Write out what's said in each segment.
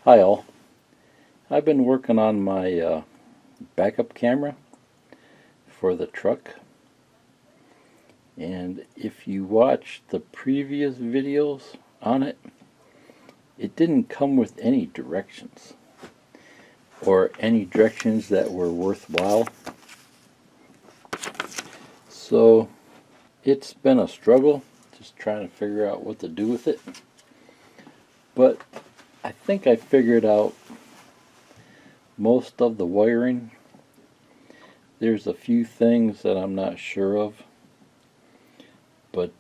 Hi all. I've been working on my backup camera for the truck, and if you watch the previous videos on it, it didn't come with any directions or any directions that were worthwhile. So it's been a struggle just trying to figure out what to do with it, but I think I figured out most of the wiring. There's a few things that I'm not sure of, but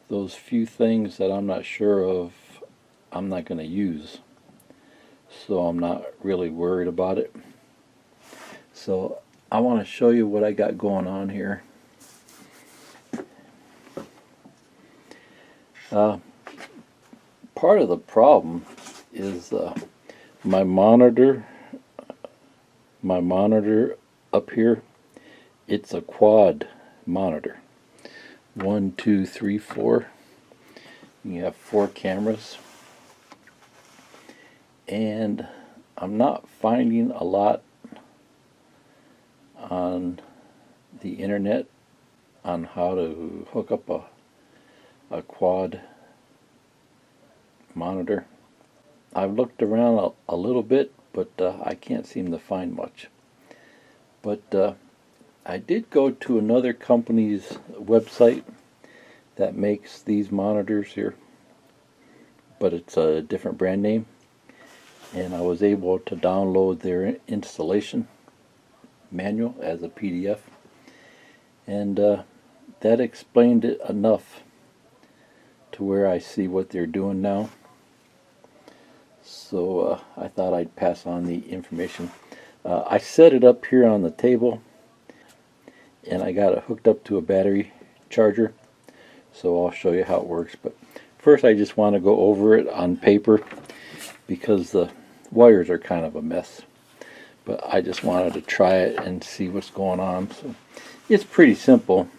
those few things that I'm not sure of, I'm not going to use, so I'm not really worried about it. So I want to show you what I got going on here. Part of the problem is my monitor up here, it's a quad monitor. 1, 2, 3, 4. You have 4 cameras, and I'm not finding a lot on the internet on how to hook up a quad monitor. I've looked around a little bit, but I can't seem to find much. But I did go to another company's website that makes these monitors here, but it's a different brand name, and I was able to download their installation manual as a PDF, and that explained it enough to where I see what they're doing now. So I thought I'd pass on the information. I set it up here on the table, and I got it hooked up to a battery charger, so I'll show you how it works. But first I just want to go over it on paper because the wires are kind of a mess, but I just wanted to try it and see what's going on. So it's pretty simple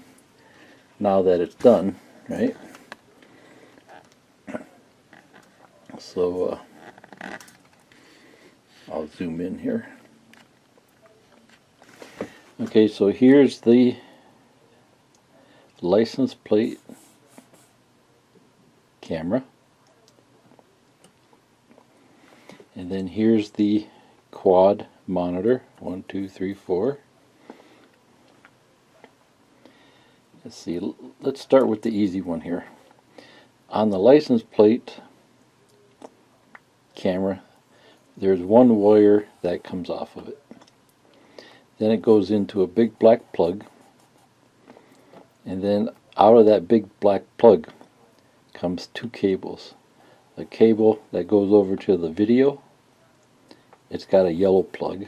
now that it's done, right? So I'll zoom in here. Okay, so here's the license plate camera, and then here's the quad monitor. 1, 2, 3, 4. Let's see, let's start with the easy one here. On the license plate camera, there's one wire that comes off of it. Then it goes into a big black plug, and then out of that big black plug comes 2 cables. A cable that goes over to the video, it's got a yellow plug,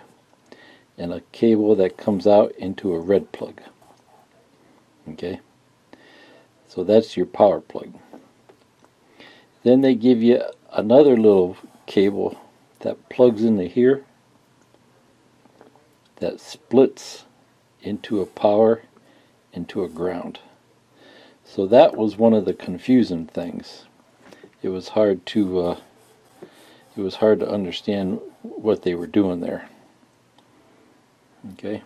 and a cable that comes out into a red plug. Okay, so that's your power plug. Then they give you another little cable that plugs into here, that splits into a power, into a ground. So that was one of the confusing things. It was hard to understand what they were doing there. Okay,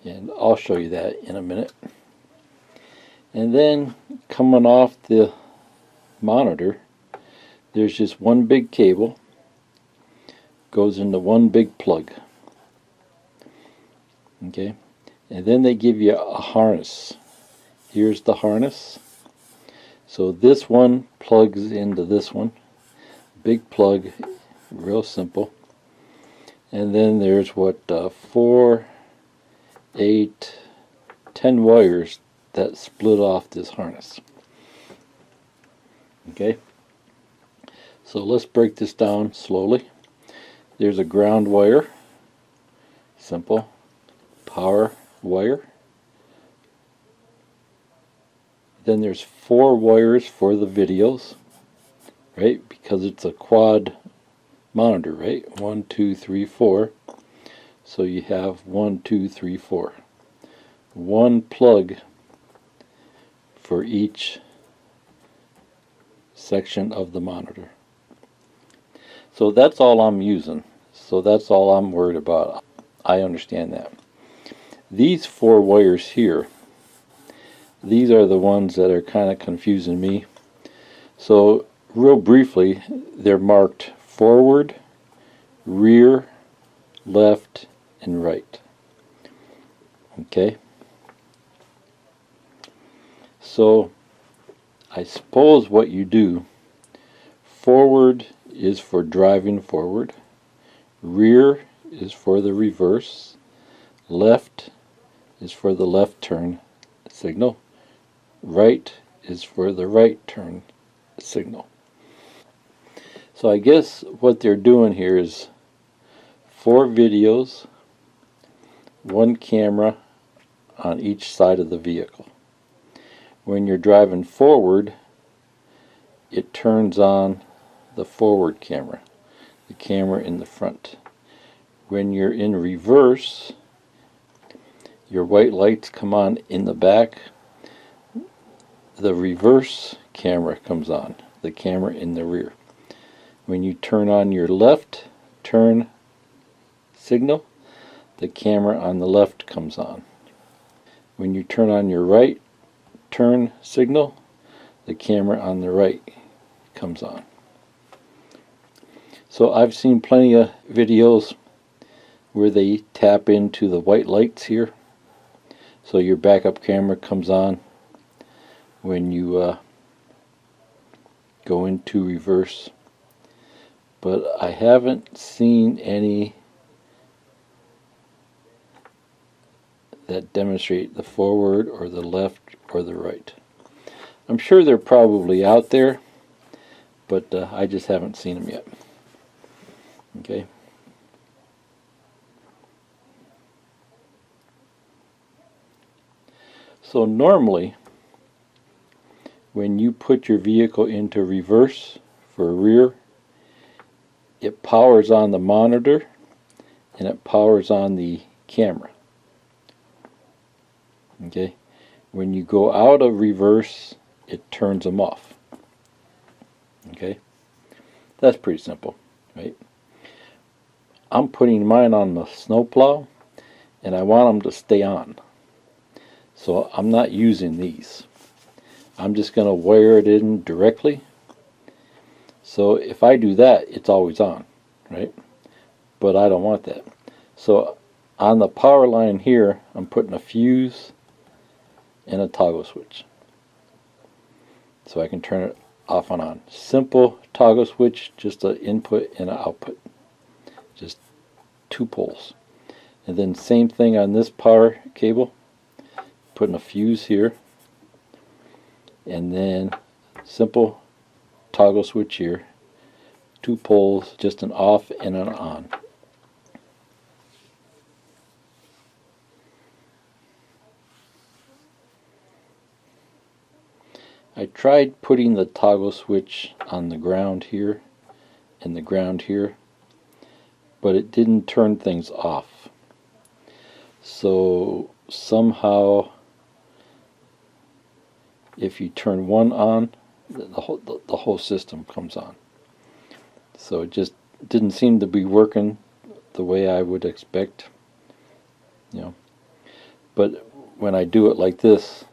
and I'll show you that in a minute. And then coming off the monitor, there's just one big cable, goes into one big plug. Okay, and then they give you a harness. Here's the harness. So this one plugs into this one, big plug, real simple. And then there's what 4, 8, 10 wires that split off this harness. Okay, so let's break this down slowly. There's a ground wire, simple. Power wire. Then there's 4 wires for the videos, right? Because it's a quad monitor, right? 1, 2, 3, 4. So you have 1, 2, 3, 4. One plug for each section of the monitor. So that's all I'm using. So that's all I'm worried about. I understand that. These 4 wires here, these are the ones that are kind of confusing me. So real briefly, they're marked forward, rear, left, and right. Okay? So I suppose what you do, forward is for driving forward, rear is for the reverse, left is for the left turn signal, right is for the right turn signal. So I guess what they're doing here is 4 videos, 1 camera on each side of the vehicle. When you're driving forward, it turns on the forward camera, the camera in the front. When you're in reverse, your white lights come on in the back, the reverse camera comes on, the camera in the rear. When you turn on your left turn signal, the camera on the left comes on. When you turn on your right turn signal, the camera on the right comes on. So I've seen plenty of videos where they tap into the white lights here, so your backup camera comes on when you go into reverse. But I haven't seen any that demonstrate the forward or the left or the right. I'm sure they're probably out there, but I just haven't seen them yet. Okay. So normally, when you put your vehicle into reverse for rear, it powers on the monitor and it powers on the camera. Okay. When you go out of reverse, it turns them off. Okay. That's pretty simple, right? I'm putting mine on the snowplow and I want them to stay on. So I'm not using these. I'm just going to wire it in directly. So if I do that, it's always on, right? But I don't want that. So on the power line here, I'm putting a fuse and a toggle switch. So I can turn it off and on. Simple toggle switch, just an input and an output. Just 2 poles. And then same thing on this power cable. Putting a fuse here. And then simple toggle switch here. 2 poles, just an off and an on. I tried putting the toggle switch on the ground here and the ground here, but it didn't turn things off. So somehow, if you turn one on, the whole system comes on. So it just didn't seem to be working the way I would expect, you know. But when I do it like this,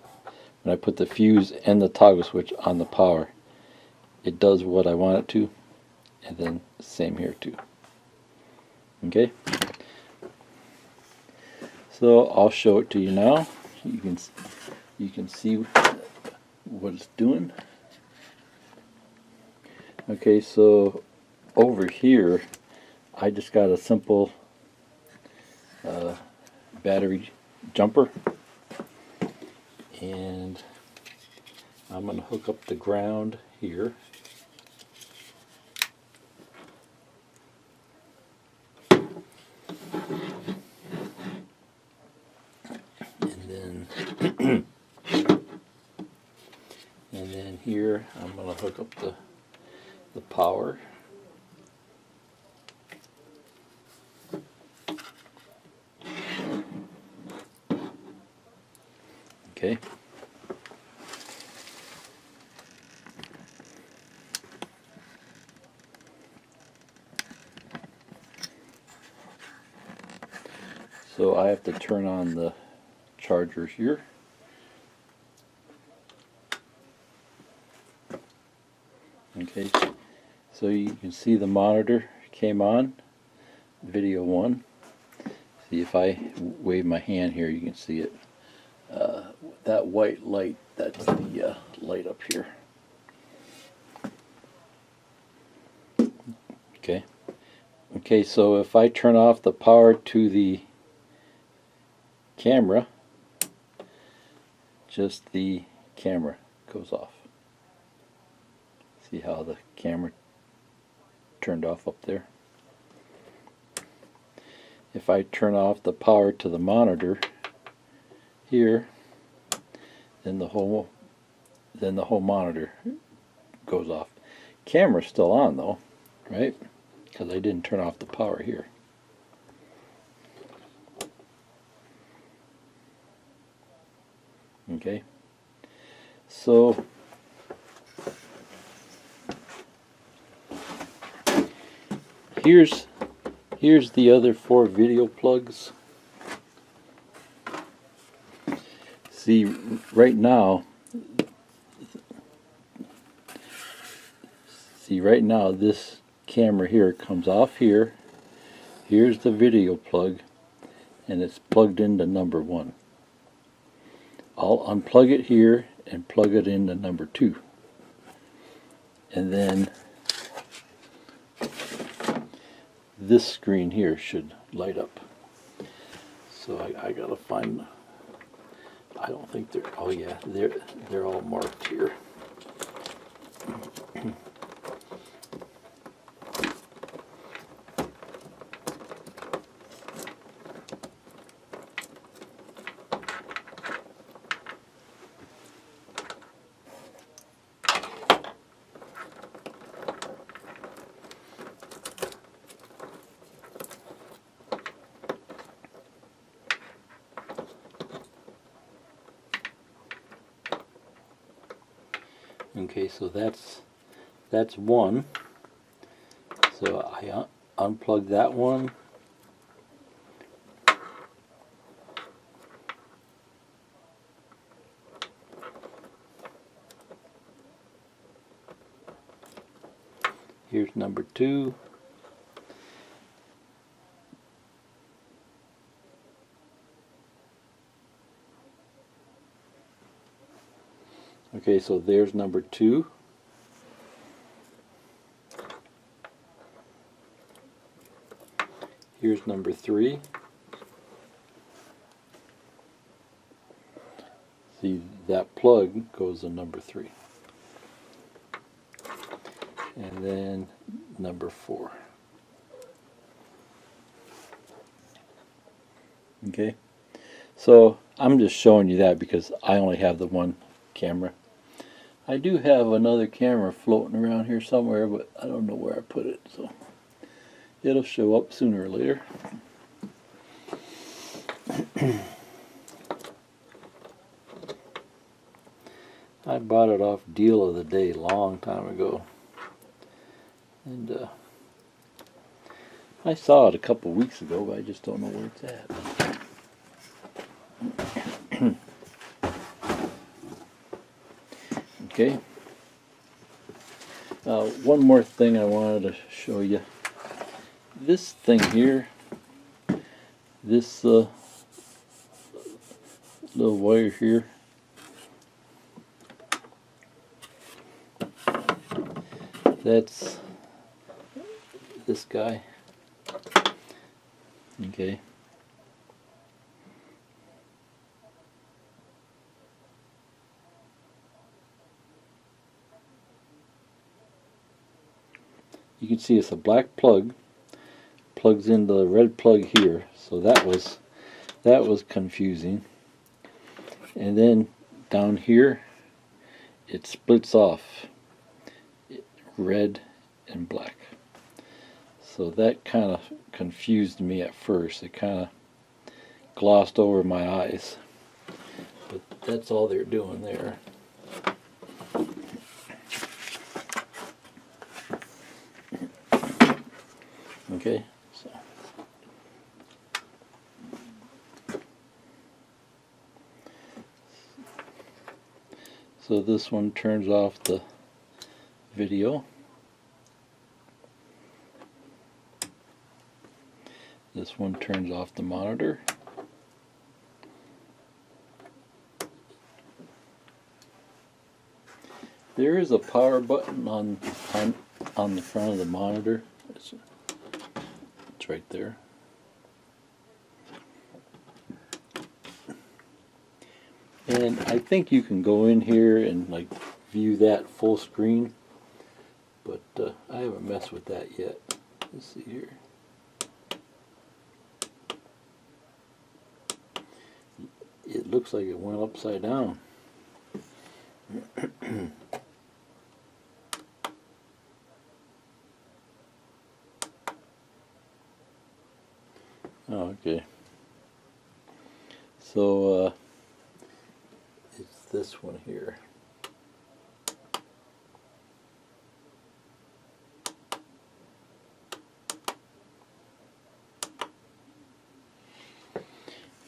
when I put the fuse and the toggle switch on the power, it does what I want it to, and then same here too. Okay, so I'll show it to you now. You can see what it's doing. Okay, so over here I just got a simple battery jumper, and I'm going to hook up the ground here. And then here I'm going to hook up the power. Okay. So I have to turn on the charger here. Okay, so you can see the monitor came on, video 1. See, if I wave my hand here, you can see it. That white light, that's the light up here. Okay. Okay, so if I turn off the power to the camera, just the camera goes off. See how the camera turned off up there? If I turn off the power to the monitor here, then the whole monitor goes off. Camera's still on though, right? Because I didn't turn off the power here. Okay, so here's the other 4 video plugs. See, right now this camera here comes off here. Here's the video plug, and it's plugged into number 1. I'll unplug it here and plug it into number 2. And then this screen here should light up. So I gotta find, I don't think they're, oh yeah, they're all marked here. Okay, so that's one. So I unplug that one. Here's number 2. Okay, so there's number 2. Here's number 3. See, that plug goes in number 3. And then number 4. Okay, so I'm just showing you that because I only have the one camera. I do have another camera floating around here somewhere, but I don't know where I put it, so it'll show up sooner or later. I bought it off Deal of the Day a long time ago, and I saw it a couple weeks ago, but I just don't know where it's at. Okay. One more thing I wanted to show you. This thing here, this little wire here, that's this guy. Okay. You can see it's a black plug, plugs into the red plug here, so that was confusing. And then down here it splits off, red and black. So that kind of confused me at first. It kind of glossed over my eyes, but that's all they're doing there. Okay, so So this one turns off the video. This one turns off the monitor. There is a power button on the front of the monitor. It's right there. And I think you can go in here and like view that full screen, but I haven't messed with that yet. Let's see here. It looks like it went upside down. Oh, okay. So it's this one here.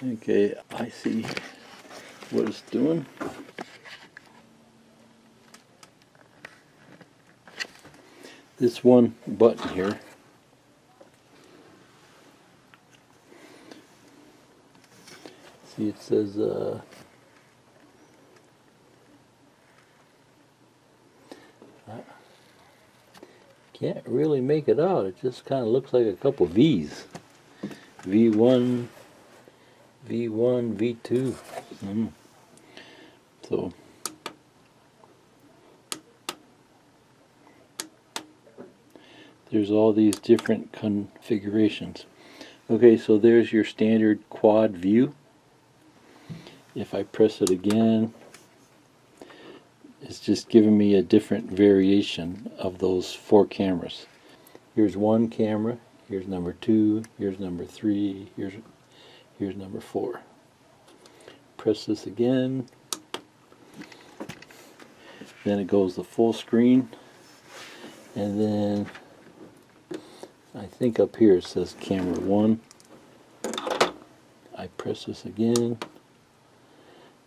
Okay, I see what it's doing. This one button here, see, it says I can't really make it out. It just kind of looks like a couple V's. V1, V1, V2. So there's all these different configurations. Okay, so there's your standard quad view. If I press it again, it's just giving me a different variation of those 4 cameras. Here's one camera, here's number 2, here's number 3, here's number 4. Press this again, then it goes the full screen, and then I think up here it says camera 1. I press this again.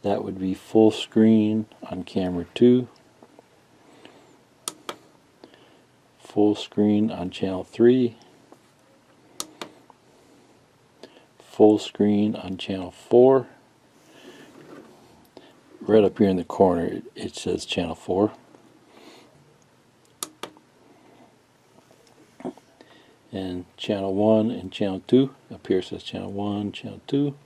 That would be full screen on camera 2. Full screen on channel 3. Full screen on channel 4. Right up here in the corner it says channel 4. And channel 1 and channel 2. Up here it says channel 1, channel 2.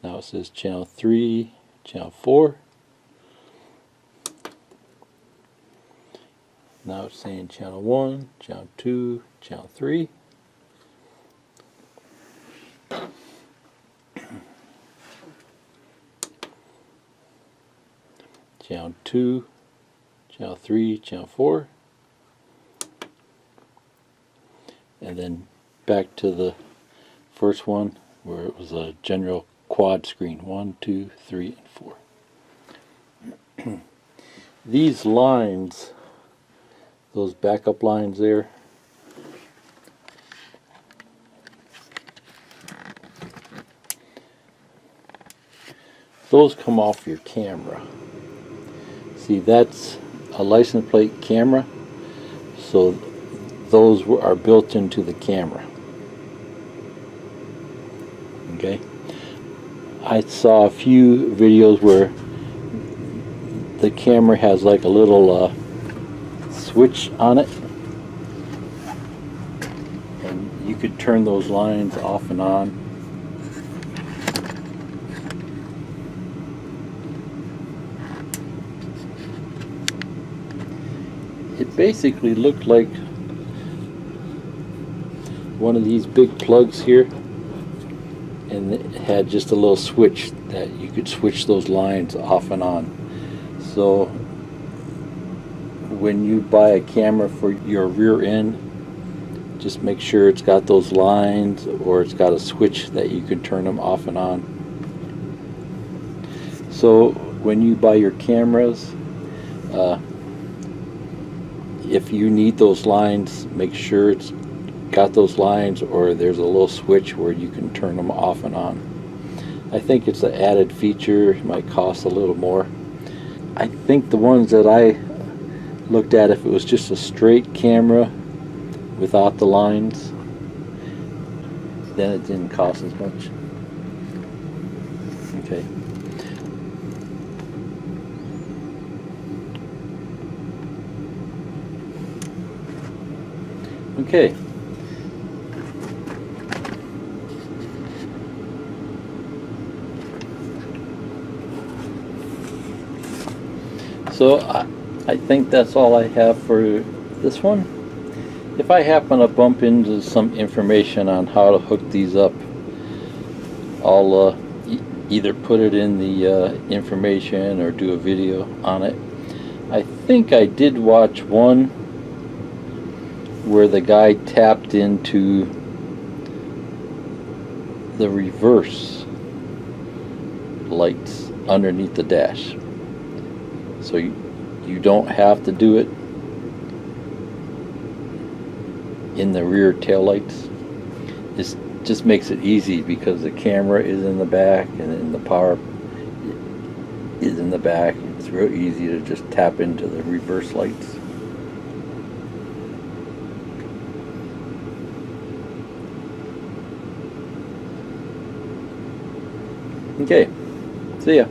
Now it says channel 3, channel 4. Now it's saying channel 1, channel 2, channel 3. Channel 2, channel 3, channel 4. And then back to the first one where it was a general quad screen. 1, 2, 3, and 4. These lines, those backup lines there, those come off your camera. See, that's a license plate camera, so those are built into the camera. Okay, I saw a few videos where the camera has like a little switch on it, and you could turn those lines off and on. It basically looked like one of these big plugs here, and it had just a little switch that you could switch those lines off and on. So when you buy a camera for your rear end, just make sure it's got those lines or it's got a switch that you can turn them off and on. So when you buy your cameras, if you need those lines, make sure it's got those lines or there's a little switch where you can turn them off and on. I think it's an added feature. It might cost a little more. I think the ones that I looked at, if it was just a straight camera without the lines, then it didn't cost as much. Okay. Okay. So I think that's all I have for this one. If I happen to bump into some information on how to hook these up, I'll either put it in the information or do a video on it. I think I did watch one where the guy tapped into the reverse lights underneath the dash. So you don't have to do it in the rear tail lights. It just makes it easy because the camera is in the back and then the power is in the back. It's real easy to just tap into the reverse lights. Okay, see ya.